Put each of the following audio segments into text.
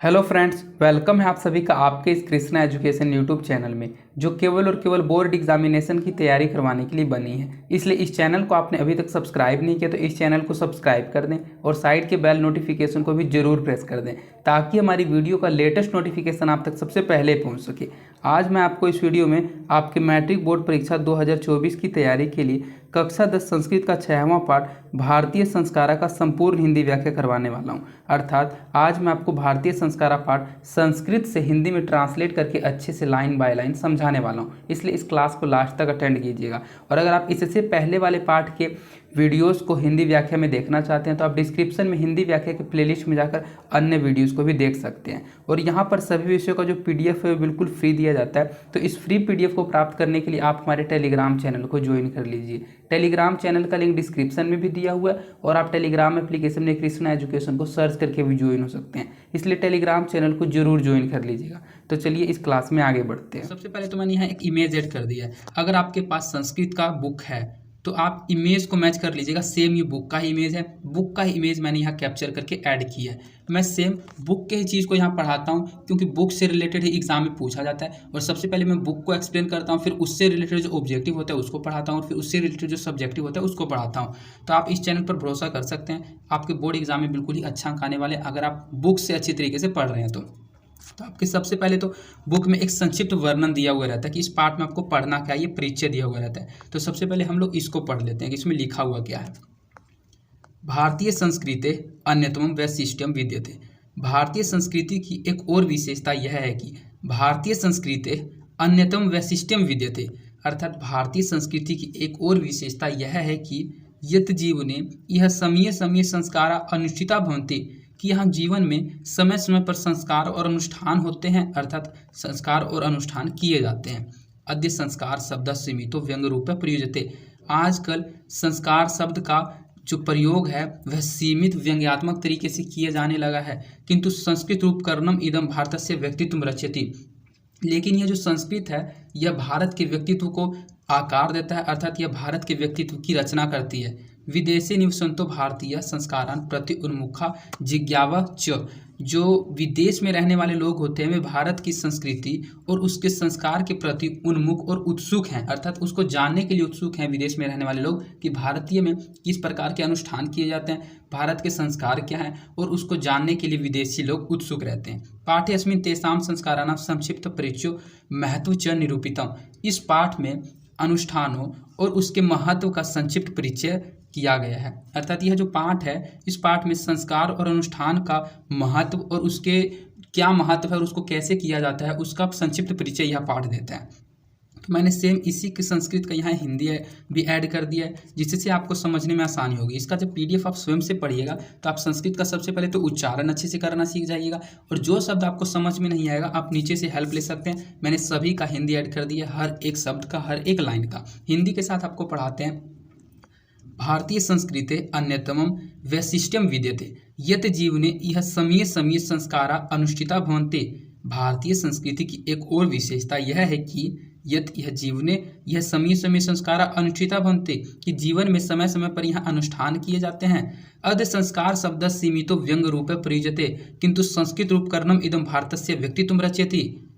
Hello friends, welcome है आप सभी का आपके इस कृष्णा एजुकेशन यूट्यूब चैनल में, जो केवल और केवल बोर्ड एग्जामिनेशन की तैयारी करवाने के लिए बनी है। इसलिए इस चैनल को आपने अभी तक सब्सक्राइब नहीं किया तो इस चैनल को सब्सक्राइब कर दें और साइड के बेल नोटिफिकेशन को भी जरूर प्रेस कर दें, ताकि हमारी वीडियो का लेटेस्ट नोटिफिकेशन आप तक सबसे पहले पहुँच सके। आज मैं आपको इस वीडियो में आपके मैट्रिक बोर्ड परीक्षा 2024 की तैयारी के लिए कक्षा 10 संस्कृत का 6वां पाठ भारतीय संस्कारा का संपूर्ण हिंदी व्याख्या करवाने वाला हूं। अर्थात आज मैं आपको भारतीय संस्कारा पाठ संस्कृत से हिंदी में ट्रांसलेट करके अच्छे से लाइन बाय लाइन समझाने वाला हूं। इसलिए इस क्लास को लास्ट तक अटेंड कीजिएगा। और अगर आप इससे पहले वाले पाठ के वीडियोस को हिंदी व्याख्या में देखना चाहते हैं तो आप डिस्क्रिप्शन में हिंदी व्याख्या के प्लेलिस्ट में जाकर अन्य वीडियोस को भी देख सकते हैं। और यहाँ पर सभी विषयों का जो पीडीएफ है वो बिल्कुल फ्री दिया जाता है। तो इस फ्री पीडीएफ को प्राप्त करने के लिए आप हमारे टेलीग्राम चैनल को ज्वाइन कर लीजिए। टेलीग्राम चैनल का लिंक डिस्क्रिप्शन में भी दिया हुआ है और आप टेलीग्राम एप्लीकेशन में कृष्णा एजुकेशन को सर्च करके भी ज्वाइन हो सकते हैं। इसलिए टेलीग्राम चैनल को जरूर ज्वाइन कर लीजिएगा। तो चलिए इस क्लास में आगे बढ़ते हैं। सबसे पहले तो मैंने यहाँ एक इमेज ऐड कर दिया है। अगर आपके पास संस्कृत का बुक है तो आप इमेज को मैच कर लीजिएगा। सेम ये बुक का ही इमेज है, बुक का ही इमेज मैंने यहाँ कैप्चर करके ऐड किया है। मैं सेम बुक के ही चीज़ को यहाँ पढ़ाता हूँ, क्योंकि बुक से रिलेटेड ही एग्जाम में पूछा जाता है। और सबसे पहले मैं बुक को एक्सप्लेन करता हूँ, फिर उससे रिलेटेड जो ऑब्जेक्टिव होता है उसको पढ़ाता हूँ, और फिर उससे रिलेटेड जो सब्जेक्टिव होता है उसको पढ़ाता हूँ। तो आप इस चैनल पर भरोसा कर सकते हैं, आपके बोर्ड एग्जाम में बिल्कुल ही अच्छा अंक आने वाले अगर आप बुक से अच्छी तरीके से पढ़ रहे हैं तो आपके सबसे पहले तो बुक में एक संक्षिप्त वर्णन दिया हुआ रहता है कि इस पाठ में आपको पढ़ना क्या है, ये परिचय दिया हुआ रहता है। तो सबसे पहले हम लोग इसको पढ़ लेते हैं कि इसमें लिखा हुआ क्या है। भारतीय संस्कृति अन्यतमम वैशिष्ट्यम विद्यते। भारतीय संस्कृति की एक और विशेषता यह है कि भारतीय संस्कृति अन्यतम वैशिष्ट्यम विद्यते, अर्थात भारतीय संस्कृति की एक और विशेषता यह है कि यत जीवने यह समये समये संस्कारा अनुष्ठिता भवन्ति, कि यहाँ जीवन में समय समय पर संस्कार और अनुष्ठान होते हैं, अर्थात संस्कार और अनुष्ठान किए जाते हैं। अद्य संस्कार शब्द सीमितो व्यंग रूप प्रयुज्यते। आजकल संस्कार शब्द का जो प्रयोग है वह सीमित व्यंग्यात्मक तरीके से किया जाने लगा है। किंतु संस्कृत रूपकरणम इदम भारतस्य व्यक्तित्व रचयति, लेकिन यह जो संस्कृत है यह भारत के व्यक्तित्व को आकार देता है, अर्थात यह भारत के व्यक्तित्व की रचना करती है। विदेशी निवसंतो भारतीय संस्कारान प्रति उन्मुखा जिज्ञावा च, जो विदेश में रहने वाले लोग होते हैं वे भारत की संस्कृति और उसके संस्कार के प्रति उन्मुख और उत्सुक हैं, अर्थात उसको जानने के लिए उत्सुक हैं विदेश में रहने वाले लोग कि भारतीय में किस प्रकार के अनुष्ठान किए जाते हैं, भारत के संस्कार क्या हैं, और उसको जानने के लिए विदेशी लोग उत्सुक रहते हैं। पाठ्यस्मिन् तेषां संस्काराणां संक्षिप्त परिचयो महत्व च निरूपितम्। इस पाठ में अनुष्ठानों और उसके महत्व का संक्षिप्त परिचय किया गया है, अर्थात यह जो पाठ है इस पाठ में संस्कार और अनुष्ठान का महत्व और उसके क्या महत्व है और उसको कैसे किया जाता है उसका संक्षिप्त परिचय यह पाठ देता है। तो मैंने सेम इसी के संस्कृत का यहाँ हिंदी भी ऐड कर दिया है, जिससे आपको समझने में आसानी होगी। इसका जब पीडीएफ आप स्वयं से पढ़िएगा तो आप संस्कृत का सबसे पहले तो उच्चारण अच्छे से करना सीख जाइएगा, और जो शब्द आपको समझ में नहीं आएगा आप नीचे से हेल्प ले सकते हैं। मैंने सभी का हिंदी ऐड कर दिया, हर एक शब्द का, हर एक लाइन का हिंदी के साथ आपको पढ़ाते हैं। भारतीय संस्कृति अन्यतमम वैशिष्ट्यम विद्यते यत जीवने यह समये समये संस्कारा अनुष्ठिता भवन्ते। भारतीय संस्कृति की एक और विशेषता यह है कि यत यह जीवने यह समय समय संस्कारा अनुष्ठिता भवन्ते, कि जीवन में समय समय पर यहाँ अनुष्ठान किए जाते हैं। अद्य संस्कार शब्द सीमितो व्यंग रूप प्रयुज्यते, किंतु संस्कृत रूपकरणम इदम भारतस्य व्यक्तित्व रचयति।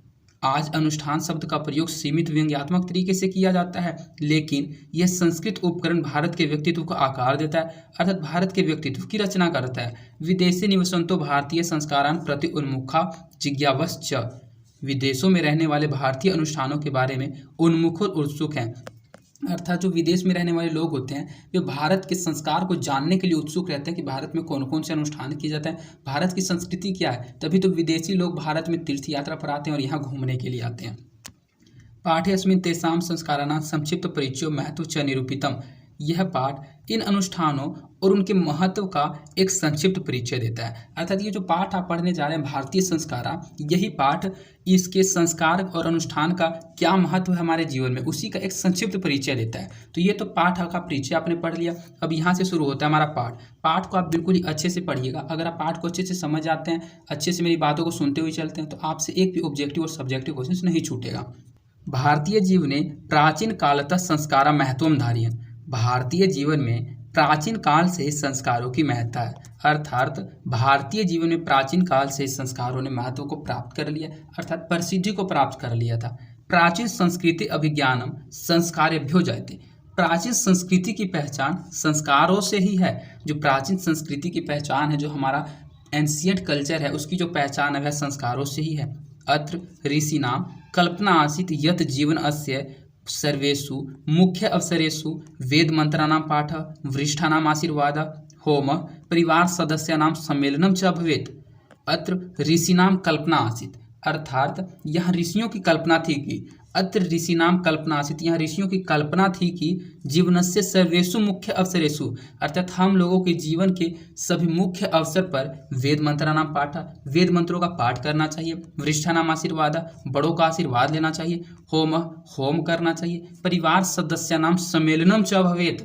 आज अनुष्ठान शब्द का प्रयोग सीमित व्यंग्यात्मक तरीके से किया जाता है, लेकिन यह संस्कृत उपकरण भारत के व्यक्तित्व को आकार देता है, अर्थात भारत के व्यक्तित्व की रचना करता है। विदेशी निवसंतो भारतीय संस्कारान प्रति उन्मुखा जिज्ञावश्च, विदेशों में रहने वाले भारतीय अनुष्ठानों के बारे में उन्मुख और उत्सुक हैं, अर्थात जो विदेश में रहने वाले लोग होते हैं वे भारत के संस्कार को जानने के लिए उत्सुक रहते हैं कि भारत में कौन कौन से अनुष्ठान किए जाते हैं, भारत की संस्कृति क्या है। तभी तो विदेशी लोग भारत में तीर्थ यात्रा पर आते हैं और यहाँ घूमने के लिए आते हैं। पाठ्यस्मिन् तेषां संस्काराणां संक्षिप्त परिचयो महत्व च निरूपितम्। यह पाठ इन अनुष्ठानों और उनके महत्व का एक संक्षिप्त परिचय देता है, अर्थात ये जो पाठ आप पढ़ने जा रहे हैं भारतीय संस्कारा, यही पाठ इसके संस्कार और अनुष्ठान का क्या महत्व है हमारे जीवन में उसी का एक संक्षिप्त परिचय देता है। तो ये तो पाठ का परिचय आपने पढ़ लिया। अब यहाँ से शुरू होता है हमारा पाठ। पाठ को आप बिल्कुल ही अच्छे से पढ़िएगा। अगर आप पाठ को अच्छे से समझ जाते हैं, अच्छे से मेरी बातों को सुनते हुए चलते हैं, तो आपसे एक भी ऑब्जेक्टिव और सब्जेक्टिव क्वेश्चन नहीं छूटेगा। भारतीय जीवने प्राचीन कालतः संस्कारा महत्वम धारियन्। भारतीय जीवन में प्राचीन काल से संस्कारों की महत्ता है, अर्थात भारतीय जीवन में प्राचीन काल से संस्कारों ने महत्व को प्राप्त कर लिया, अर्थात प्रसिद्धि को प्राप्त कर लिया था। प्राचीन संस्कृति अभिज्ञानम संस्कारेभ्यो जायते। प्राचीन संस्कृति की पहचान संस्कारों से ही है। जो प्राचीन संस्कृति की पहचान है, जो हमारा एंशियंट कल्चर है, उसकी जो पहचान है वह संस्कारों से ही है। अत्र ऋषिणाम कल्पना आसीत् यत् जीवन अस्य सर्वेषु मुख्य अवसरेषु वेद मंत्राणां पाठ वरिष्ठानाम् आशीर्वाद होम परिवार सदस्यानां सम्मेलनम च भवेत्। अत्र ऋषिणाम कल्पना आसीत्, अर्थात यहाँ ऋषियों की कल्पना थी कि अत्र ऋषिणाम कल्पना आसीत्, यहाँ ऋषियों की कल्पना थी कि जीवनस्य सर्वेषु मुख्य अवसरेषु, अर्थात हम लोगों के जीवन के सभी मुख्य अवसर पर वेद मंत्राणाम पाठ, वेद मंत्रों का पाठ करना चाहिए। वरिष्ठानाम आशीर्वाद, बड़ों का आशीर्वाद लेना चाहिए। होम करना चाहिए। परिवार सदस्यानाम सम्मेलनम च भवेत्,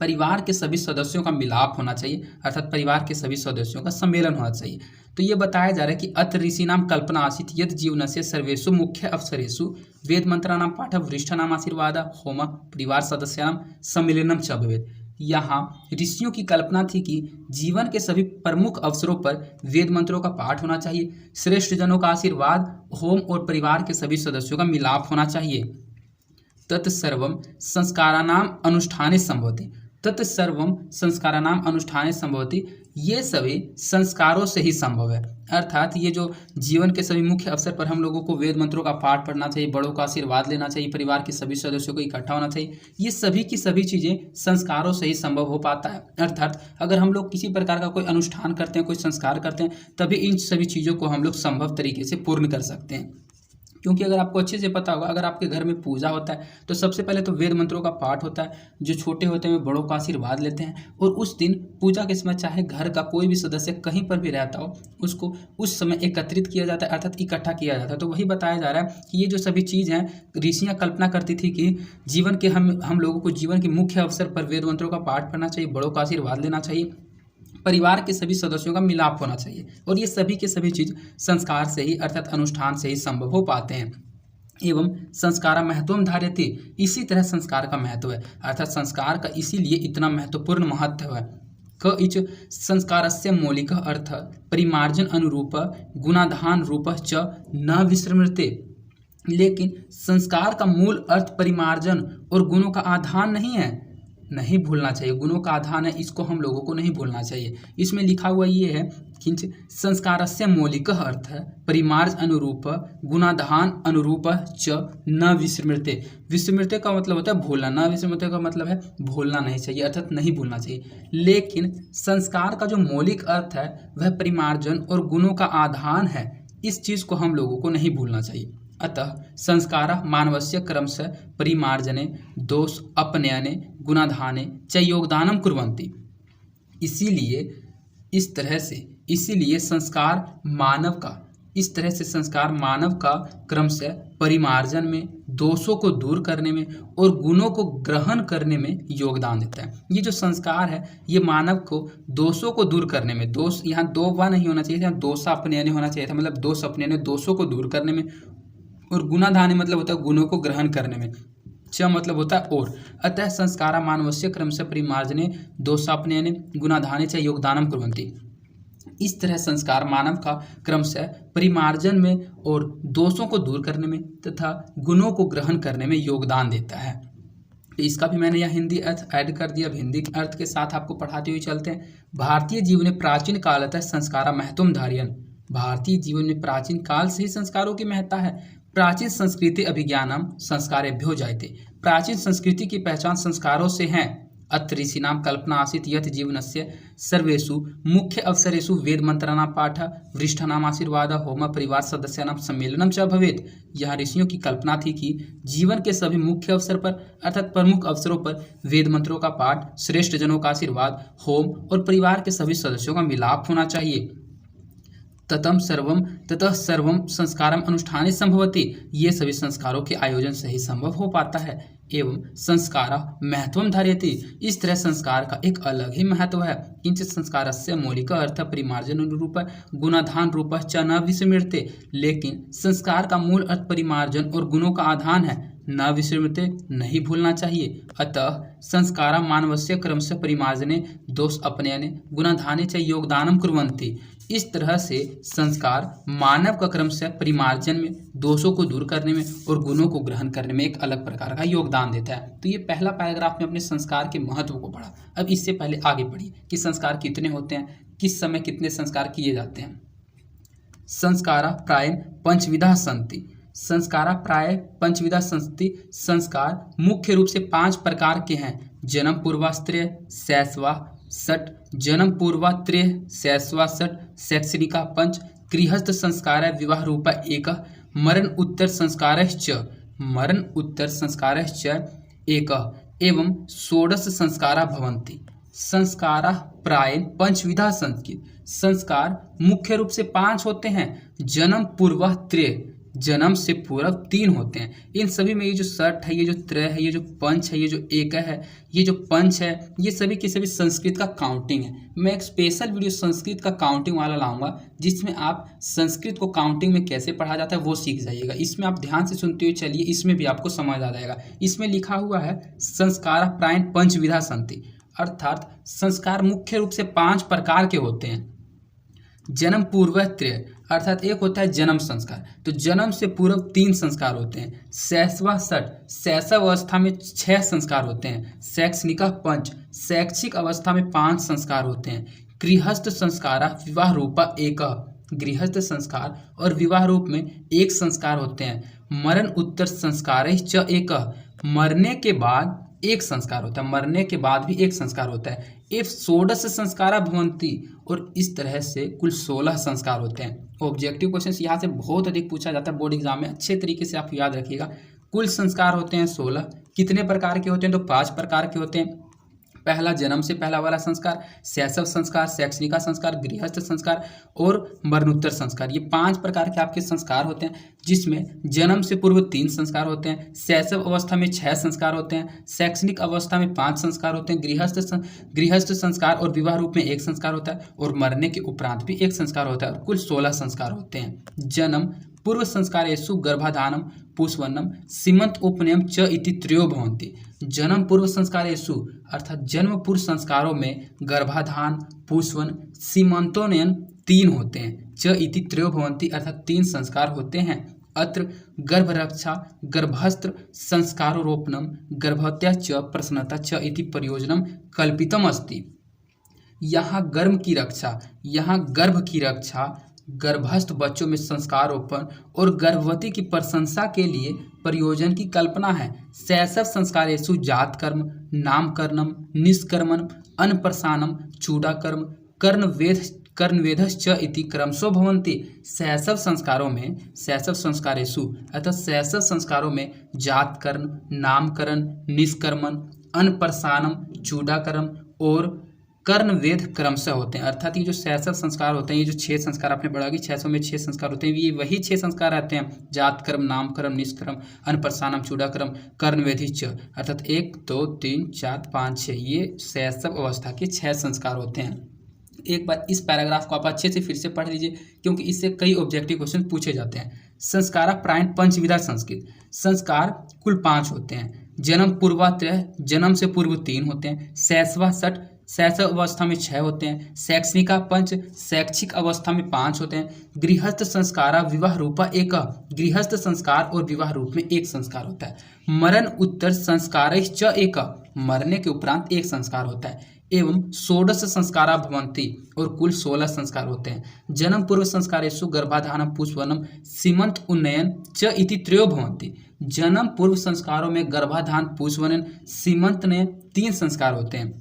परिवार के सभी सदस्यों का मिलाप होना चाहिए, अर्थात परिवार के सभी सदस्यों का सम्मेलन होना चाहिए। तो ये बताया जा रहा है कि अत्र ऋषिणाम कल्पना आसीत् यत् जीवनस्य सर्वेषु मुख्य अवसरेषु वेद मंत्राणाम पाठ वरिष्ठानाम आशीर्वाद होम परिवार सदस्यानाम सम्मेलनम च भवेत्। यहाँ ऋषियों की कल्पना थी कि जीवन के सभी प्रमुख अवसरों पर वेद मंत्रों का पाठ होना चाहिए, श्रेष्ठ जनों का आशीर्वाद, होम और परिवार के सभी सदस्यों का मिलाप होना चाहिए। तत्सर्वं संस्काराणाम अनुष्ठाने संभवति, तत्सर्वम संस्काराणाम अनुष्ठाने संभवति, ये सभी संस्कारों से ही संभव है। अर्थात ये जो जीवन के सभी मुख्य अवसर पर हम लोगों को वेद मंत्रों का पाठ पढ़ना चाहिए, बड़ों का आशीर्वाद लेना चाहिए, परिवार के सभी सदस्यों को इकट्ठा होना चाहिए, ये सभी की सभी चीज़ें संस्कारों से ही संभव हो पाता है। अर्थात अगर हम लोग किसी प्रकार का कोई अनुष्ठान करते हैं, कोई संस्कार करते हैं, तभी इन सभी चीज़ों को हम लोग संभव तरीके से पूर्ण कर सकते हैं। क्योंकि अगर आपको अच्छे से पता होगा, अगर आपके घर में पूजा होता है तो सबसे पहले तो वेद मंत्रों का पाठ होता है, जो छोटे होते हैं वे बड़ों का आशीर्वाद लेते हैं, और उस दिन पूजा के समय चाहे घर का कोई भी सदस्य कहीं पर भी रहता हो, उसको उस समय एकत्रित किया जाता है, अर्थात इकट्ठा किया जाता है। तो वही बताया जा रहा है कि ये जो सभी चीज़ हैं, ऋषियाँ कल्पना करती थी कि जीवन के हम लोगों को जीवन के मुख्य अवसर पर वेद मंत्रों का पाठ पढ़ना चाहिए, बड़ों का आशीर्वाद लेना चाहिए, परिवार के सभी सदस्यों का मिलाप होना चाहिए, और ये सभी के सभी चीज़ संस्कार से ही, अर्थात अनुष्ठान से ही संभव हो पाते हैं। एवं संस्कार महत्वम धार्यते, इसी तरह संस्कार का महत्व है, अर्थात संस्कार का इसीलिए इतना महत्वपूर्ण महत्व है। क इच संस्कारस्य मौलिक अर्थ परिमार्जन अनुरूप गुणाधान रूप च न विस्मृते, लेकिन संस्कार का मूल अर्थ परिमार्जन और गुणों का आधान नहीं है, नहीं भूलना चाहिए। गुणों का आधान है, इसको हम लोगों को नहीं भूलना चाहिए। इसमें लिखा हुआ ये है किंच संस्कारस्य मौलिक अर्थ परिमार्ज अनुरूप गुणाधान अनुरूप च न विस्मृते। विस्मृते का मतलब होता है भूलना, न विस्मृते का मतलब है भूलना नहीं चाहिए, अर्थात नहीं भूलना चाहिए। लेकिन संस्कार का जो मौलिक अर्थ है वह परिमार्जन और गुणों का आधान है, इस चीज़ को हम लोगों को नहीं भूलना चाहिए। अतः संस्कार मानवस्य क्रमशः परिमार्जने दोष अपनयने गुणाधाने च योगदानम कुर्वन्ति। इसीलिए संस्कार मानव का क्रमशः परिमार्जन में, दोषों को दूर करने में और गुणों को ग्रहण करने में योगदान देता है। ये जो संस्कार है ये मानव को दोषों को दूर करने में, दोष यहाँ दो वा नहीं होना चाहिए, यहाँ दोषा अपनयने होना चाहिए था, मतलब दोष अपनयने, दोषों को दूर करने में, और गुणाधाने मतलब होता है गुणों को ग्रहण करने में, च मतलब होता है और। अतः संस्कारा मानवस्य क्रमशः परिमार्जने दोषापनयने गुणाधाने च योगदानम कुर्वन्ति। इस तरह संस्कार मानव का क्रमशः परिमार्जन में और दोषों को दूर करने में तथा गुणों को ग्रहण करने में योगदान देता है। तो इसका भी मैंने यहाँ हिंदी अर्थ ऐड कर दिया। अब हिंदी अर्थ के साथ आपको पढ़ाते हुए चलते हैं। भारतीय जीवन में प्राचीन कालतः संस्कारा महत्वम धारयन्। भारतीय जीवन में प्राचीन काल से ही संस्कारों की महत्ता है। प्राचीन संस्कृति अभिज्ञानम संस्कारेभ्यो जायते। प्राचीन संस्कृति की पहचान संस्कारों से है। अत्र ऋषीणाम कल्पना आसीत् यत् जीवनस्य सर्वेषु मुख्य अवसरेषु वेद मंत्राणां पाठ वरिष्ठानाम् आशीर्वाद होम परिवार सदस्यानां सम्मेलनम च भवेत्। यह ऋषियों की कल्पना थी कि जीवन के सभी मुख्य अवसर पर, अर्थात प्रमुख अवसरों पर वेद मंत्रों का पाठ, श्रेष्ठ जनों का आशीर्वाद, होम और परिवार के सभी सदस्यों का मिलाप होना चाहिए। ततः सर्वम संस्कारम अनुष्ठाने संभवति। ये सभी संस्कारों के आयोजन से ही संभव हो पाता है। एवं संस्कार महत्वम धारयति। इस तरह संस्कार का एक अलग ही महत्व है। किंचित संस्कारस्य मौलिक अर्थ परिमार्जन रूप गुणाधान रूप च न विस्मृते। लेकिन संस्कार का मूल अर्थ परिमार्जन और गुणों का आधान है, न विस्मृते, नहीं भूलना चाहिए। अतः संस्कारा मानवस्य क्रमशः परिमार्जने दोष अपनयने गुणाधाने च योगदानम कुर्वन्ति। इस तरह से संस्कार मानव का क्रमशः परिमार्जन में, दोषों को दूर करने में और गुणों को ग्रहण करने में एक अलग प्रकार का योगदान देता है। तो ये पहला पैराग्राफ में अपने संस्कार के महत्व को पढ़ा। अब इससे पहले आगे पढ़िए कि संस्कार कितने होते हैं, किस समय कितने संस्कार किए जाते हैं। संस्कारा प्रायः पंचविधा सन्ति। संस्कारा प्राय पंचविधा संस्ति। संस्कार मुख्य रूप से 5 प्रकार के हैं। जन्म पूर्वाश्रय शैशवा षट, जन्म पूर्वात्रेय शैशवा षट, शैक्षणिका 5, गृहस्थ संस्कार विवाह रूपा 1, मरण उत्तर संस्कारश्च, मरण उत्तर संस्कारश्च 1 एवं षोडश संस्कारा भवन्ति। संस्कारा प्रायः पंचविधा संस्कृत। संस्कार मुख्य रूप से 5 होते हैं। जन्म पूर्व त्रय, जन्म से पूर्व 3 होते हैं। इन सभी में ये जो षट है, ये जो त्रय है, ये जो पंच है, ये जो एक है, ये जो पंच है, ये सभी के सभी संस्कृत का काउंटिंग है। मैं एक स्पेशल वीडियो संस्कृत का काउंटिंग वाला लाऊंगा, जिसमें आप संस्कृत को काउंटिंग में कैसे पढ़ा जाता है वो सीख जाइएगा। इसमें आप ध्यान से सुनते हुए चलिए, इसमें भी आपको समझ आ जाएगा। इसमें लिखा हुआ है संस्कार प्रायः पंचविधा सन्ति, अर्थात संस्कार मुख्य रूप से 5 प्रकार के होते हैं। जन्म पूर्व त्रय, अर्थात एक होता है जन्म संस्कार, तो जन्म से पूर्व 3 संस्कार होते हैं। शैशवा षट, शैशव अवस्था में 6 संस्कार होते हैं। शैक्षणिका 5, शैक्षिक अवस्था में 5 संस्कार होते हैं। गृहस्थ संस्कारा विवाह रूपा 1, गृहस्थ संस्कार और विवाह रूप में 1 संस्कार होते हैं। मरण उत्तर संस्कारश्च 1, मरने के बाद 1 संस्कार होता है, मरने के बाद भी 1 संस्कार होता है। एव षोडश संस्कारा भवन्ति, और इस तरह से कुल 16 संस्कार होते हैं। ऑब्जेक्टिव क्वेश्चन यहाँ से बहुत अधिक पूछा जाता है बोर्ड एग्जाम में, अच्छे तरीके से आप याद रखिएगा। कुल संस्कार होते हैं 16। कितने प्रकार के होते हैं, तो 5 प्रकार के होते हैं। पहला जन्म से पहला वाला संस्कार, शैशव संस्कार, शैक्षणिका संस्कार, गृहस्थ संस्कार और मरणोत्तर संस्कार, ये 5 प्रकार के आपके संस्कार होते हैं। जिसमें जन्म से पूर्व 3 संस्कार होते हैं, शैशव अवस्था में 6 संस्कार होते हैं, शैक्षणिक अवस्था में 5 संस्कार होते हैं, गृहस्थ संस्कार और विवाह रूप में 1 संस्कार होता है, और मरने के उपरांत भी 1 संस्कार होता है। और कुल 16 संस्कार होते हैं। जन्म पूर्व संस्कारेषु गर्भाधानम पुष्पवन्नम सीमंत उपनयम च इति त्रयो भवन्ति। जन्म पूर्व संस्कारेषु, अर्थात जन्म पूर्व संस्कारों में गर्भाधान, पुष्पवन, सीमंतोन्नयन 3 होते हैं। च इति त्रयो भवन्ति, अर्थात 3 संस्कार होते हैं। अत्र गर्भरक्षा गर्भस्त्र संस्कारोपनम गर्भवत्या च प्रसन्नता च इति प्रयोजनम कल्पितम अस्ति। यहाँ गर्भ की रक्षा, यहाँ गर्भ की रक्षा, गर्भस्थ बच्चों में संस्कारोपण और गर्भवती की प्रशंसा के लिए प्रयोजन की कल्पना है। शैशव संस्कारेषु जातकर्म, नामकरणम, निष्कर्मण, अन्नप्रसानम, चूडाकर्म, कर्णवेधश्च इति क्रमशो भवन्ति। शैशव संस्कारों में, शैशव संस्कारेषु अर्थात शैशव संस्कारों में जातकर्म, नामकरण, निष्कर्मण, अन्नप्रसानम, चूडाकर्म और कर्णवेध क्रमशः होते हैं। अर्थात ये जो शैशव संस्कार होते हैं, ये जो 6 संस्कार आपने पढ़ा कि 600 में 6 संस्कार होते हैं, ये वही 6 संस्कार रहते हैं। जातकर्म, नामकर्म, निष्कर्म, अन्नप्रसानम, चूडाकर्म, कर्णवेधिश्च, अर्थात 1 2 3 4 5 6, ये शैशव अवस्था के 6 संस्कार होते हैं। एक बार इस पैराग्राफ को आप अच्छे से फिर से पढ़ लीजिए, क्योंकि इससे कई ऑब्जेक्टिव क्वेश्चन पूछे जाते हैं। संस्कारा प्रायः पंचविधा संस्कृत। संस्कार कुल 5 होते हैं। जन्म पूर्वात्रय, जन्म से पूर्व 3 होते हैं। शैशवा षट, शैशव अवस्था में 6 होते हैं। शैक्षणिका 5, शैक्षिक अवस्था में 5 होते हैं। गृहस्थ संस्कारा विवाह रूपा 1, गृहस्थ संस्कार और विवाह रूप में 1 संस्कार होता है। मरण उत्तर संस्कारश्च 1, मरने के उपरांत 1 संस्कार होता है। एवं षोडश संस्कारा भवन्ति, और कुल 16 संस्कार होते हैं। जन्म पूर्व संस्कारेषु गर्भाधानम पुष्पवनम सीमंत उन्नयन च इति त्रयो भवन्ति। जन्म पूर्व संस्कारों में गर्भाधान, पुष्पवनन, सीमंत ने 3 संस्कार होते हैं।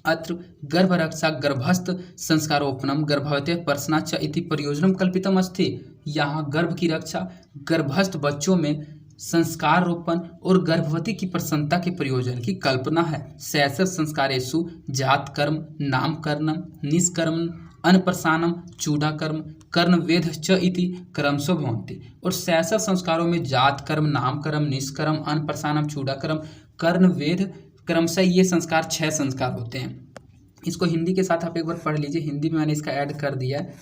अत्र गर्भरक्षा गर्भस्थ संस्कारोपनम गर्भवती प्रसन्ना च इति प्रयोजनम कल्पितम अस्ति। यहाँ गर्भ की रक्षा, गर्भस्थ बच्चों में संस्कार रोपण और गर्भवती की प्रसन्नता के प्रयोजन की कल्पना है। शैशव संस्कारेषु जातकर्म, नामकरणम, निष्कर्मण, अन्नप्रसानम, चूडाकर्म, कर्णवेधश्च इति क्रमशो भवन्ति। और शैशव संस्कारों में जातकर्म, नामकर्म, निष्कर्म, अन्नप्रसानम, चूडाकर्म, कर्णवेध क्रमशः ये संस्कार 6 संस्कार होते हैं। इसको हिंदी के साथ आप एक बार पढ़ लीजिए, हिंदी में मैंने इसका ऐड कर दिया है।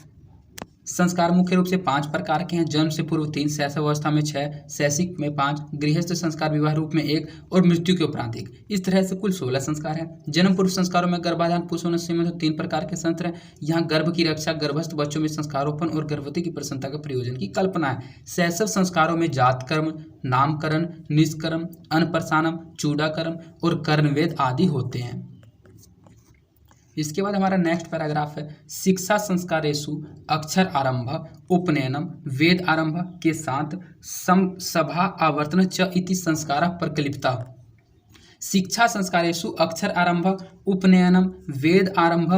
संस्कार मुख्य रूप से 5 प्रकार के हैं। जन्म से पूर्व 3, शैशवावस्था में 6, शैशिक में 5, गृहस्थ संस्कार विवाह रूप में 1 और मृत्यु के उपरांत 1। इस तरह से कुल 16 संस्कार हैं। जन्म पूर्व संस्कारों में गर्भाधान, पुष्पन, सीमन 3 प्रकार के संस्कार हैं। यहाँ गर्भ की रक्षा, गर्भस्थ बच्चों में संस्कारोपण और गर्भवती की प्रसन्नता के प्रयोजन की कल्पना है। शैशव संस्कारों में जात कर्म, नामकरण, निष्कर्म, अन्नप्रसानम, चूडाकर्म और कर्णवेद आदि होते हैं। इसके बाद हमारा नेक्स्ट पैराग्राफ है शिक्षा संस्कारेषु अक्षर आरंभ उपनयनम वेद आरंभ के साथ सभा आवर्तन च इति संस्कार प्रकलिप्ता। शिक्षा संस्कारेषु अक्षर आरंभ उपनयनम वेद आरंभ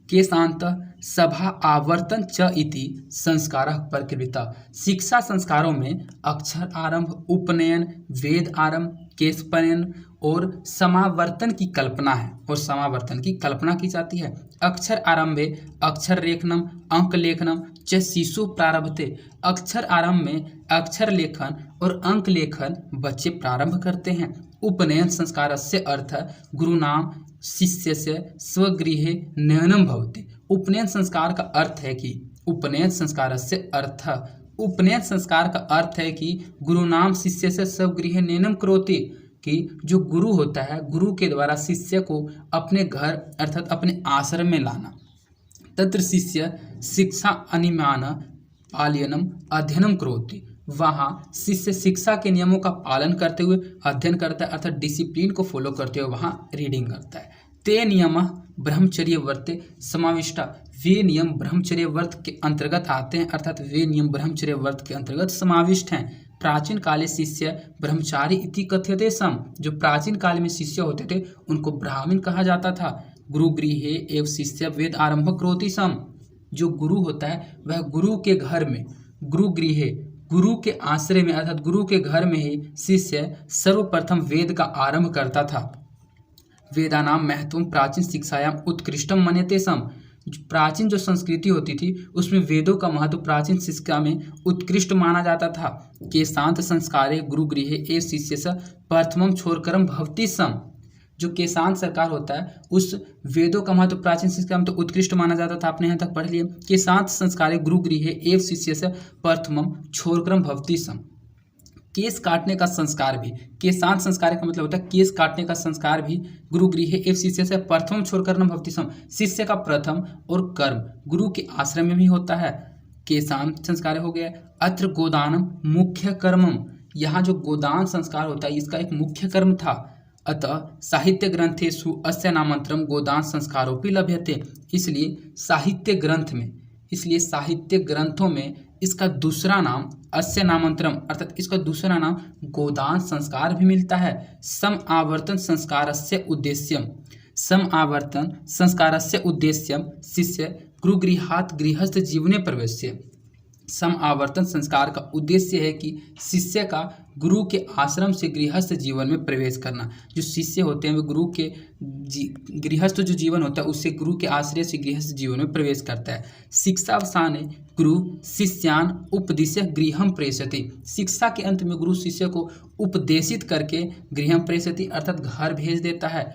के साथ सभा आवर्तन च इति संस्कार प्रकृता। शिक्षा संस्कारों में अक्षर आरंभ, उपनयन, वेद आरंभ, केशपयन और समावर्तन की कल्पना है और समावर्तन की कल्पना की जाती है। अक्षर आरंभे अक्षर लेखनम अंक लेखनम च शिशु प्रारभते। अक्षर आरंभ में अक्षर लेखन और अंक लेखन बच्चे प्रारंभ करते हैं। उपनयन संस्कारस्य अर्थ गुरुनाम शिष्यस्य स्वगृहे नयनम भवति। उपनयन संस्कार का अर्थ है कि उपनयन संस्कार का अर्थ है कि गुरुनाम शिष्य से स्वगृहे नयनम करोति, कि जो गुरु होता है गुरु के द्वारा शिष्य को अपने घर अर्थात अपने आश्रम में लाना। तत्र शिष्य शिक्षा अनिमान पालयनम अध्ययनम करोति। वहाँ शिष्य शिक्षा के नियमों का पालन करते हुए अध्ययन करता है अर्थात डिसिप्लिन को फॉलो करते हुए वहाँ रीडिंग करता है। ते नियम ब्रह्मचर्य व्रते समाविष्टा। वे नियम ब्रह्मचर्य व्रत के अंतर्गत आते हैं अर्थात वे नियम ब्रह्मचर्य व्रत के अंतर्गत समाविष्ट हैं। प्राचीन काले शिष्य ब्रह्मचारी इति कथ्यते सम। जो प्राचीन काल में शिष्य होते थे उनको ब्राह्मण कहा जाता था। गुरु गृहे एवं शिष्य वेद आरंभ करोति सम। जो गुरु होता है वह गुरु के घर में, गुरु गृहे गुरु के आश्रय में अर्थात गुरु के घर में ही शिष्य सर्वप्रथम वेद का आरंभ करता था। वेदानाम महत्वम प्राचीन शिक्षायाम उत्कृष्टम मन्यते सम। प्राचीन जो संस्कृति होती थी उसमें वेदों का महत्व प्राचीन शिक्षा में उत्कृष्ट माना जाता था। के शांत संस्कारे गुरु गृहे ए शिष्य स प्रथमम छोरकरम भवती सम। जो केशांत सरकार होता है उस वेदों का महत्व प्राचीन शिक्षा में तो उत्कृष्ट माना जाता था। आपने यहाँ तक पढ़ लिया। केशांत संस्कारे गुरु गृहे एव शिष्य से प्रथमम छोरकरम भवती सम। केस काटने का संस्कार भी, केशांत संस्कार का मतलब होता है केस काटने का संस्कार भी गुरु गृहे एव शिष्य से प्रथम छोरकरम भवती सम। शिष्य का प्रथम और कर्म गुरु के आश्रम में भी होता है। केशांत संस्कार हो गया। अत्र गोदानम मुख्य कर्मम। यहाँ जो गोदान संस्कार होता है इसका एक मुख्य कर्म था। अतः साहित्य ग्रंथेषु अस्य नामांतरम गोदान संस्कारोपि लभ्यते। इसलिए साहित्य ग्रंथों में इसका दूसरा नाम अस्य नामांतरम अर्थात इसका दूसरा नाम गोदान संस्कार भी मिलता है। सम आवर्तन संस्कारस्य उद्देश्यम। सम आवर्तन संस्कारस्य उद्देश्यम शिष्य गुरुगृहात् गृहस्थ जीवने प्रवेश्य। सम आवर्तन संस्कार का उद्देश्य है कि शिष्य का गुरु के आश्रम से गृहस्थ जीवन में प्रवेश करना। जो शिष्य होते हैं वे गुरु के गृहस्थ जो जीवन होता है उससे गुरु के आश्रय से गृहस्थ जीवन में प्रवेश करता है। शिक्षावसाने गुरु शिष्यान उपदिश्य गृहम प्रेषति। शिक्षा के अंत में गुरु शिष्य को उपदेशित करके गृहम प्रेषति अर्थात घर भेज देता है।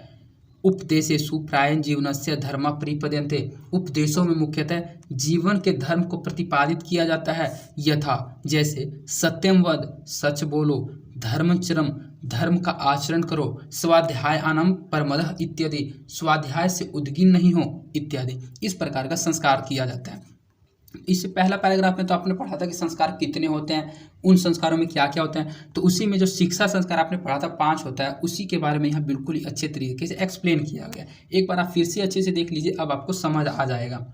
उपदेशेषु प्रायः जीवनस्य धर्म प्रतिपद्यन्ते। उपदेशों में मुख्यतः जीवन के धर्म को प्रतिपादित किया जाता है। यथा जैसे सत्यम वद सच बोलो, धर्मचरम धर्म का आचरण करो, स्वाध्याय आनम परमदः इत्यादि स्वाध्याय से उद्गिन नहीं हो इत्यादि। इस प्रकार का संस्कार किया जाता है। इससे पहला पैराग्राफ में तो आपने पढ़ा था कि संस्कार कितने होते हैं, उन संस्कारों में क्या क्या होते हैं। तो उसी में जो शिक्षा संस्कार आपने पढ़ा था 5 होता है, उसी के बारे में यहाँ बिल्कुल ही अच्छे तरीके से एक्सप्लेन किया गया। एक बार आप फिर से अच्छे से देख लीजिए, अब आपको समझ आ जाएगा।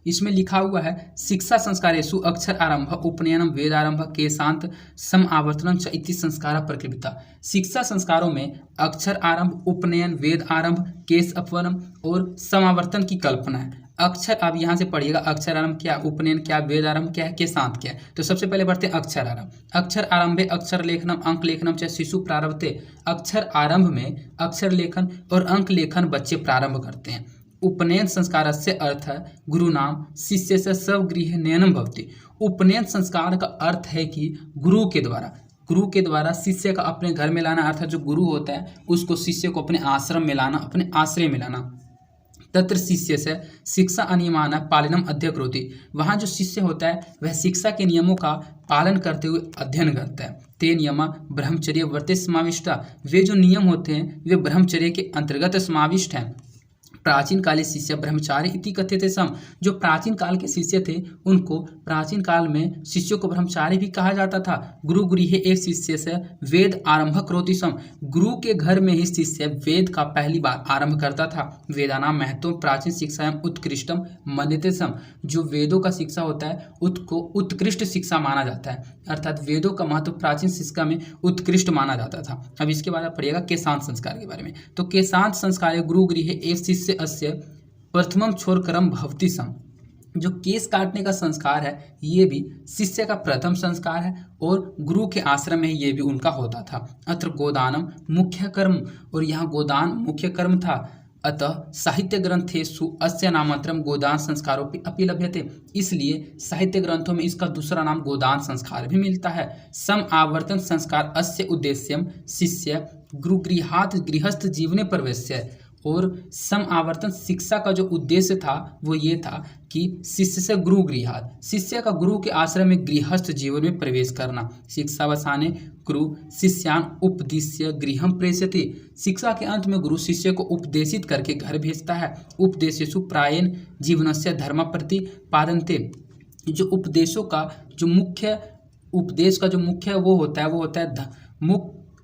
इसमें लिखा हुआ है शिक्षा संस्कारेषु अक्षर आरंभ उपनयनम वेद आरंभ केशांत सम आवर्तनम च इति संस्कार प्रकृता। शिक्षा संस्कारों में अक्षर आरंभ, उपनयन, वेद आरंभ, केश अपवनम और समावर्तन की कल्पना है। अक्षर आप यहाँ से पढ़िएगा, अक्षर आरंभ क्या, उपनयन क्या, वेद आरंभ क्या है, केशांत क्या है। तो सबसे पहले बढ़ते हैं अक्षर आरंभ। अक्षर आरंभे अक्षर लेखनम अंक लेखनम चाहे शिशु प्रारंभते। अक्षर आरंभ में अक्षर लेखन और अंक लेखन बच्चे प्रारंभ करते हैं। उपनयन संस्कारस्य अर्थ गुरु नाम शिष्य से स्वगृह नयनम भवति। उपनयन संस्कार का अर्थ है कि गुरु के द्वारा शिष्य का अपने घर में लाना, अर्थात जो गुरु होता है उसको शिष्य को अपने आश्रम में लाना, अपने आश्रय में लाना। तत्र शिष्य से शिक्षा अनियमान पालनम अध्यकरोति। वहाँ जो शिष्य होता है वह शिक्षा के नियमों का पालन करते हुए अध्ययन करता है। ते नियम ब्रह्मचर्य व्रते समाविष्टा। वे जो नियम होते हैं वे ब्रह्मचर्य के अंतर्गत समाविष्ट हैं। प्राचीन काले शिष्य ब्रह्मचारी इति कथ्यते सम। जो प्राचीन काल के शिष्य थे उनको प्राचीन काल में शिष्यों को ब्रह्मचारी भी कहा जाता था। गुरु गृहे एक शिष्य से वेद आरंभ करोति सम। गुरु के घर में ही शिष्य वेद का पहली बार आरंभ करता था। वेदानाम महत्व प्राचीन शिक्षायाम उत्कृष्टम मन्यते सम। जो वेदों का शिक्षा होता है उसको उत्कृष्ट शिक्षा माना जाता है, अर्थात वेदों का महत्व प्राचीन शिक्षा में उत्कृष्ट माना जाता था। अब इसके बाद आप पढ़िएगा केशांत संस्कार के बारे में। तो केशांत संस्कार गुरु गृहे एक शिष्य अस्य प्रथमम छोरकरम भवति सम। जो केस काटने का संस्कार है ये भी शिष्य का प्रथम संस्कार है और गुरु के आश्रम में ये भी उनका होता था। अत्र गोदानम मुख्य कर्म, और यहाँ गोदान मुख्य कर्म था। अतः साहित्य ग्रंथेषु अस्य नामांतरम गोदान संस्कारों अपि लभ्यते। इसलिए साहित्य ग्रंथों में इसका दूसरा नाम गोदान संस्कार भी मिलता है। सम आवर्तन संस्कार अस्य उद्देश्यम शिष्य गुरुगृहात् गृहस्थ जीवने प्रवेश्य। और सम आवर्तन शिक्षा का जो उद्देश्य था वो ये था कि शिष्य से गुरु गृहात, शिष्य का गुरु के आश्रम में गृहस्थ जीवन में प्रवेश करना। शिक्षा वसाने गुरु शिष्यान उपदिश्य गृहम प्रेषयति। शिक्षा के अंत में गुरु शिष्य को उपदेशित करके घर भेजता है। उपदेशेषु प्रायेण जीवनस्य धर्म प्रतिपादन्ते। जो उपदेशों का जो मुख्य उपदेश का जो मुख्य वो होता है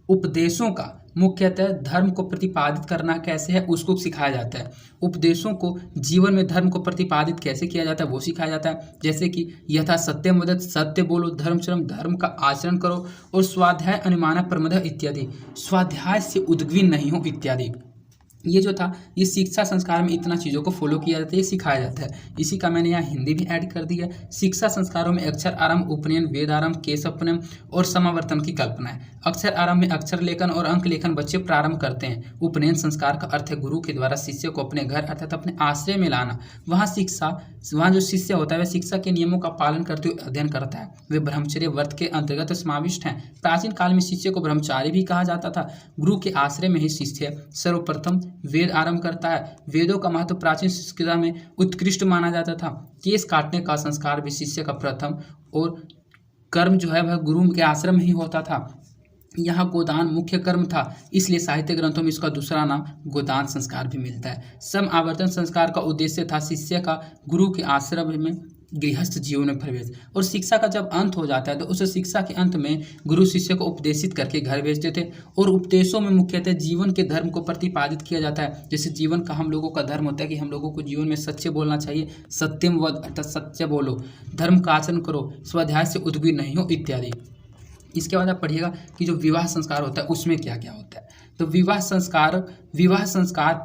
उपदेशों का मुख्यतः धर्म को प्रतिपादित करना कैसे है उसको सिखाया जाता है। उपदेशों को जीवन में धर्म को प्रतिपादित कैसे किया जाता है वो सिखाया जाता है। जैसे कि यथा सत्यम वदत, सत्य बोलो, धर्मचरम, धर्म का आचरण करो, और स्वाध्याय अनुमान प्रमद इत्यादि, स्वाध्याय से उद्विग्न नहीं हो इत्यादि। ये जो था ये शिक्षा संस्कार में इतना चीज़ों को फॉलो किया जाता है, ये सिखाया जाता है। इसी का मैंने यहाँ हिंदी भी ऐड कर दी है। शिक्षा संस्कारों में अक्षर आरंभ, उपनयन, वेद आरंभ, केशवपनम और समावर्तन की कल्पना है। अक्षर आरंभ में अक्षर लेखन और अंक लेखन बच्चे प्रारंभ करते हैं। उपनयन संस्कार का अर्थ है गुरु के द्वारा शिष्य को अपने घर अर्थात अपने आश्रय में लाना। वहाँ जो शिष्य होता है वह शिक्षा के नियमों का पालन करते हुए अध्ययन करता है। वे ब्रह्मचर्य व्रत के अंतर्गत समाविष्ट हैं। प्राचीन काल में शिष्य को ब्रह्मचारी भी कहा जाता था। गुरु के आश्रय में ही शिष्य सर्वप्रथम वेद आरंभ करता है। वेदों का महत्व प्राचीन शिक्षा में उत्कृष्ट माना जाता था। केस काटने का संस्कार भी शिष्य का प्रथम और कर्म जो है वह गुरु के आश्रम में ही होता था। यहाँ गोदान मुख्य कर्म था, इसलिए साहित्य ग्रंथों में इसका दूसरा नाम गोदान संस्कार भी मिलता है। सम आवर्तन संस्कार का उद्देश्य था शिष्य का गुरु के आश्रम में गृहस्थ जीवन में प्रवेश। और शिक्षा का जब अंत हो जाता है तो उस शिक्षा के अंत में गुरु शिष्य को उपदेशित करके घर भेजते थे। और उपदेशों में मुख्यतः जीवन के धर्म को प्रतिपादित किया जाता है। जैसे जीवन का हम लोगों का धर्म होता है कि हम लोगों को जीवन में सच्चे बोलना चाहिए, सत्यम वद अर्थात सत्य बोलो, धर्म का आचरण करो, स्वाध्याय से उद्विग्न नहीं हो इत्यादि। इसके बाद आप पढ़िएगा कि जो विवाह संस्कार होता है उसमें क्या क्या होता है। तो विवाह संस्कार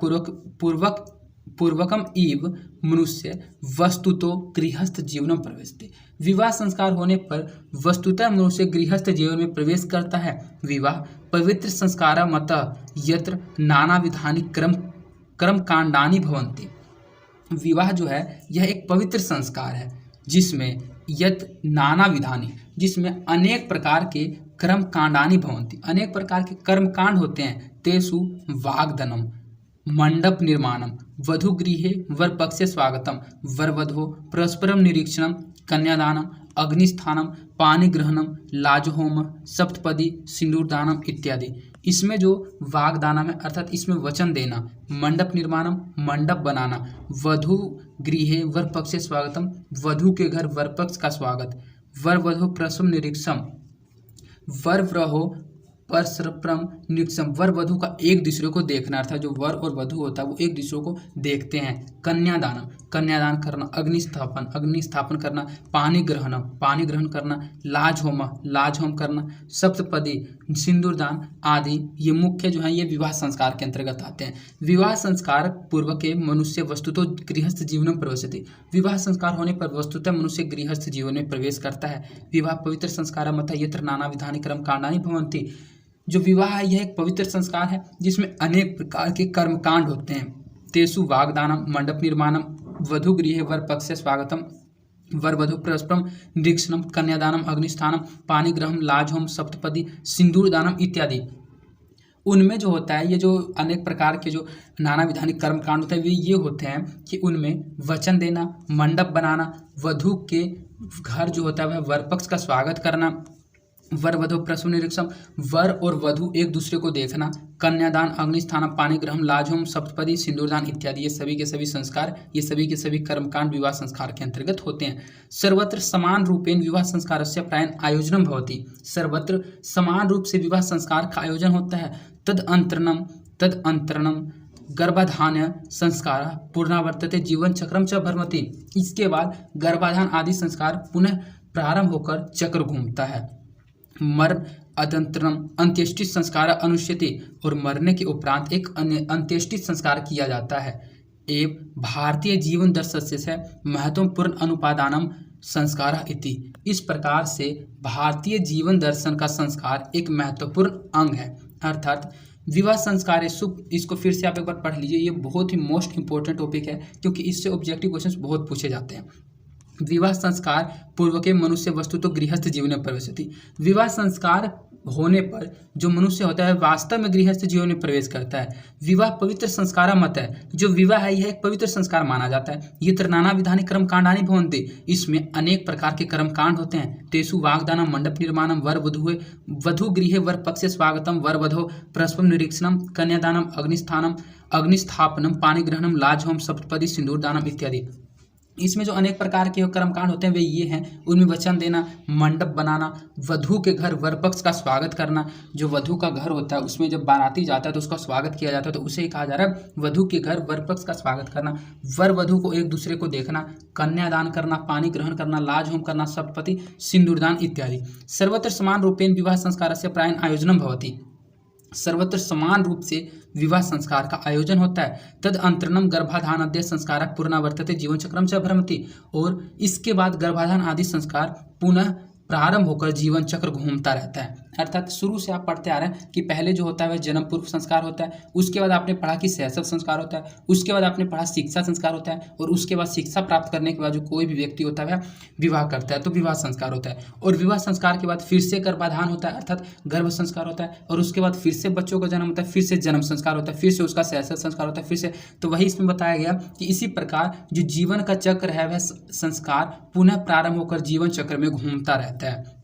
पूर्वकम इव मनुष्य वस्तुतो गृहस्थ जीवन में प्रवेशते। विवाह संस्कार होने पर वस्तुतः मनुष्य गृहस्थ जीवन में प्रवेश करता है। विवाह पवित्र संस्कार मत यत्र नाना विधानी कर्म कांडानी भवन्ति। विवाह जो है यह एक पवित्र संस्कार है जिसमें यत नाना विधानी, जिसमें अनेक प्रकार के कर्म कांडानी भवन्ति, अनेक प्रकार के कर्म कांड होते हैं। तेसु वाग्दनम, मंडप निर्माणम, वधु गृहे वर पक्षे स्वागतम, वर वधो परस्परम निरीक्षणम, कन्यादानम, अग्निस्थानम, पानी ग्रहणम, लाजहोम, सप्तपदी, सिंदूरदानम इत्यादि। इसमें जो वाग्दानम है अर्थात इसमें वचन देना, मंडप निर्माणम मंडप बनाना, वधु गृहे वर पक्षे स्वागतम वधु के घर वर पक्ष का स्वागत, वर वधु परस्पर निरीक्षम, वर वधु परस्परम निरीक्षम, वर वधु का एक दूसरे को देखना अर्थात जो वर और वधु होता है वो एक दूसरे को देखते हैं। कन्यादानम कन्यादान करना, अग्निस्थापन करना, पानी ग्रहण करना, लाज होम करना, सप्तपदी सिंदूरदान आदि ये मुख्य जो है ये विवाह संस्कार के अंतर्गत आते हैं। विवाह संस्कार पूर्व के मनुष्य वस्तुतः गृहस्थ जीवन में प्रवेशति। विवाह संस्कार होने पर वस्तुतः मनुष्य गृहस्थ जीवन में प्रवेश करता है। विवाह पवित्र संस्कार मत यत्र नाना विधानी कर्म कांडानी भवन्ति। जो विवाह है यह एक पवित्र संस्कार है जिसमें अनेक प्रकार के कर्मकांड होते हैं। तेसु वाग्दानम, मंडप निर्माणम, वधु गृहे वर पक्षे स्वागतम, वर वधु परस्परम निरीक्षणम, कन्यादानम, अग्निस्थानम, पानी ग्रहण, लाजहोम, सप्तपदी, सिंदूरदानम इत्यादि। उनमें जो होता है, ये जो अनेक प्रकार के जो नाना विधानिक कर्मकांड होते हैं वे ये होते हैं कि उनमें वचन देना, मंडप बनाना, वधू के घर जो होता है वह वर पक्ष का स्वागत करना, वर वधु प्रसव निरीक्षण, वर और वधु एक दूसरे को देखना, कन्यादान, अग्निस्थान, पानी ग्रहण, लाजहोम, सप्तपदी, सिंदूरदान इत्यादि, ये सभी के सभी संस्कार, ये सभी के सभी कर्मकांड विवाह संस्कार के अंतर्गत होते हैं। सर्वत्र समान रूपेण विवाह संस्कारस्य प्रायः आयोजनम भवति। सर्वत्र समान रूप से विवाह संस्कार का आयोजन होता है। तदअंतरणम गर्भाधान संस्कार पूर्णावर्तते जीवन चक्रम च भ्रमति। इसके बाद गर्भाधान आदि संस्कार पुनः प्रारंभ होकर चक्र घूमता है। मरण अदंतरम अंत्येष्टि संस्कार अनुष्ठिते, और मरने के उपरांत एक अन्य अंत्येष्टि संस्कार किया जाता है। एवं भारतीय जीवन दर्शन से महत्वपूर्ण अनुपादानम संस्कार इति। इस प्रकार से भारतीय जीवन दर्शन का संस्कार एक महत्वपूर्ण अंग है। अर्थात विवाह संस्कार शुभ, इसको फिर से आप एक बार पढ़ लीजिए, ये बहुत ही मोस्ट इंपॉर्टेंट टॉपिक है क्योंकि इससे ऑब्जेक्टिव क्वेश्चंस बहुत पूछे जाते हैं। विवाह संस्कार पूर्वके मनुष्य वस्तु तो गृहस्थ जीवन में प्रवेशति। विवाह संस्कार होने पर जो मनुष्य होता है वास्तव में गृहस्थ जीवन में प्रवेश करता है। विवाह पवित्र संस्कार मत है, जो विवाह है यह एक पवित्र संस्कार माना जाता है। ये नाना विधानि कर्मकांडानि भवन्ति, इसमें अनेक प्रकार के कर्मकांड होते हैं। तेषु वाग्दानम, मंडप निर्माणम, वधु गृहे वर पक्ष स्वागतम, वर वधो प्रसव निरीक्षणम, कन्यादानम, अग्निस्थापनम, पानी ग्रहणम, लाजहोम, सप्तपदी, सिंदूरदानम इत्यादि। इसमें जो अनेक प्रकार के कर्मकांड होते हैं वे ये हैं, उनमें वचन देना, मंडप बनाना, वधू के घर वर पक्ष का स्वागत करना। जो वधू का घर होता है उसमें जब बाराती जाता है तो उसका स्वागत किया जाता है, तो उसे कहा जा रहा है वधू के घर वर पक्ष का स्वागत करना। वर वधू को एक दूसरे को देखना, कन्यादान करना, पानी ग्रहण करना, लाजहोम करना, सप्तपदी, सिंदूरदान इत्यादि। सर्वत्र समान रूपेण विवाह संस्कारस्य प्रायः आयोजनम भवति। सर्वत्र समान रूप से विवाह संस्कार का आयोजन होता है। तदअंतरणम गर्भाधानाद्य संस्कार पूर्णावर्तते जीवन चक्रम च भ्रमति, और इसके बाद गर्भाधान आदि संस्कार पुनः प्रारंभ होकर जीवन चक्र घूमता रहता है। अर्थात शुरू से आप पढ़ते आ रहे हैं कि पहले जो होता है वह जन्म पूर्व संस्कार होता है, उसके बाद आपने पढ़ा कि शैशव संस्कार होता है, उसके बाद आपने पढ़ा शिक्षा संस्कार होता है, और उसके बाद शिक्षा प्राप्त करने के बाद जो कोई भी व्यक्ति होता है वह विवाह करता है तो विवाह संस्कार होता है। और विवाह संस्कार के बाद फिर से गर्भाधान होता है अर्थात गर्भ संस्कार होता है, और उसके बाद फिर से बच्चों का जन्म होता है, फिर से जन्म संस्कार होता है, फिर से उसका शैशव संस्कार होता है, फिर से। तो वही इसमें बताया गया कि इसी प्रकार जो जीवन का चक्र है वह संस्कार पुनः प्रारंभ होकर जीवन चक्र में घूमता रहता है।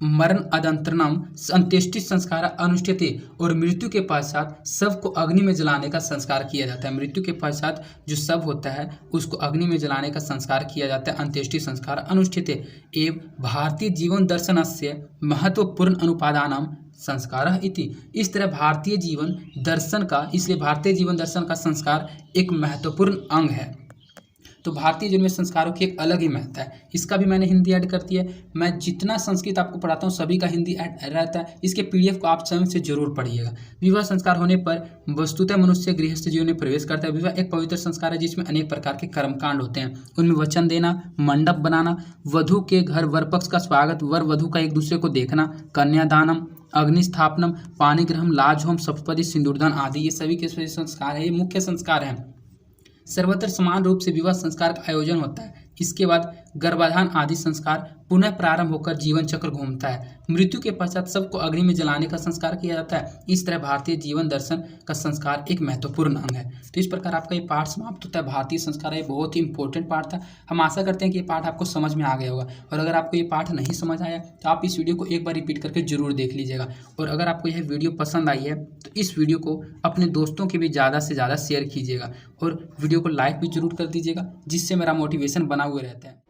मरण अदंतरणम अंत्येष्टि संस्कार अनुष्ठिते, और मृत्यु के पश्चात शव को अग्नि में जलाने का संस्कार किया जाता है। मृत्यु के पश्चात जो शव होता है उसको अग्नि में जलाने का संस्कार किया जाता है, अंत्येष्टि संस्कार अनुष्ठिते। एवं भारतीय जीवन दर्शनस्य महत्वपूर्ण अनुपादानम संस्कार इति। इस तरह भारतीय जीवन दर्शन का, इसलिए भारतीय जीवन दर्शन का संस्कार एक महत्वपूर्ण अंग है। तो भारतीय जीवन में संस्कारों की एक अलग ही महत्व है। इसका भी मैंने हिंदी ऐड कर दी है। मैं जितना संस्कृत आपको पढ़ाता हूँ सभी का हिंदी ऐड रहता है। इसके पीडीएफ को आप स्वयं से जरूर पढ़िएगा। विवाह संस्कार होने पर वस्तुतः मनुष्य गृहस्थ जीवन में प्रवेश करता है। विवाह एक पवित्र संस्कार है जिसमें अनेक प्रकार के कर्मकांड होते हैं। उनमें वचन देना, मंडप बनाना, वधु के घर वर पक्ष का स्वागत, वर वधु का एक दूसरे को देखना, कन्यादानम, अग्निस्थापनम, पानी ग्रहण, लाजहोम, सप्तपदी, सिंदूरदान आदि, ये सभी के सभी संस्कार है, ये मुख्य संस्कार हैं। सर्वत्र समान रूप से विवाह संस्कार का आयोजन होता है। इसके बाद गर्भाधान आदि संस्कार पुनः प्रारंभ होकर जीवन चक्र घूमता है। मृत्यु के पश्चात सबको अग्नि में जलाने का संस्कार किया जाता है। इस तरह भारतीय जीवन दर्शन का संस्कार एक महत्वपूर्ण अंग है। तो इस प्रकार आपका ये पाठ समाप्त होता है। भारतीय संस्कार ये बहुत ही इंपॉर्टेंट पाठ था। हम आशा करते हैं कि ये पाठ आपको समझ में आ गया होगा, और अगर आपको ये पाठ नहीं समझ आया तो आप इस वीडियो को एक बार रिपीट करके जरूर देख लीजिएगा। और अगर आपको यह वीडियो पसंद आई है तो इस वीडियो को अपने दोस्तों के भी ज़्यादा से ज़्यादा शेयर कीजिएगा, और वीडियो को लाइक भी जरूर कर दीजिएगा, जिससे मेरा मोटिवेशन बना हुआ रहता है।